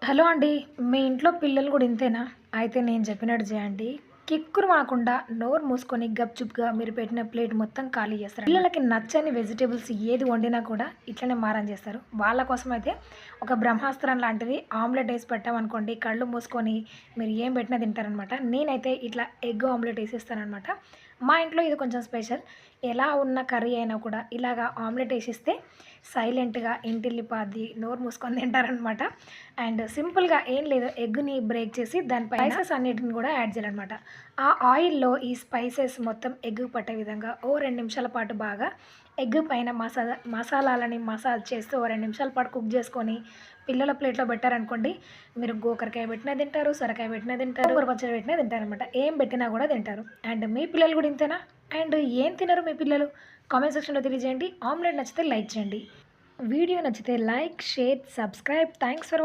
Hello అండి. మీ ఇంట్లో పిల్లలు గూడా ఇంతేనా? అయితే నేను చెప్పినట్టు చేయండి. కిక్కురుమనకుండా నోరు మూసుకొని గప్‌చుప్‌గా మీరు పెట్టిన ప్లేట్ మొత్తం ఖాళీ చేస్తారనమాట. పిల్లలకి నచ్చని వెజిటబుల్స్ ఏది వండినా కూడా ఇట్లనే మారం చేస్తారు. వాళ్ళ కోసమైతే ఒక బ్రహ్మాస్త్రం లాంటిది ఆమ్లెట్ ఏసి పెట్టామనుకోండి, కళ్ళు మూసుకొని మీరు ఏం పెట్టినా తింటారనమాట. నేనైతే ఇట్లా ఎగ్ ఆమ్లెట్ ఏసేస్తాననమాట. మా ఇంట్లో ఇది కొంచెం స్పెషల్. ఎలా ఉన్న కర్రీ అయినా కూడా ఇలాగా ఆమ్లెట్ ఏసిస్తే సైలెంట్‌గా ఇంటిల్లిపాది నోరు మూసుకొని తింటారనమాట. అండ్ సింపుల్‌గా ఏం లేదు. ఎగ్‌ని బ్రేక్ చేసి దానిపైన స్పైసెస్ అన్నిటిని కూడా యాడ్ చేయాలనమాట. ఆ ఆయిల్‌లో ఈ స్పైసెస్ మొత్తం ఎగ్‌కి పట్టే విధంగా ఓ 2 నిమిషాల పాటు బాగా ఎగ్ పైన మసాలాలని మసాజ్ చేస్తూ ఓ 2 నిమిషాల పాటు కుక్ చేసుకొని పిల్లల ప్లేట్‌లో పెట్టారనుకోండి, మీరు గోకరకాయ పెట్టినా తింటారు, సొరకాయ పెట్టినా తింటారు, గోంగూర పచ్చడి పెట్టినా తింటారనమాట. ఏం పెట్టినా కూడా తింటారు. అండ్ మీ పిల్లలు కూడా ఇంతేనా? అండ్ ఏం తినరు మీ పిల్లలు? కామెంట్ సెక్షన్‌లో తెలియజేయండి. ఆమ్లెట్ నచ్చితే లైక్ చేయండి. వీడియో నచ్చితే like, share, subscribe. Thanks for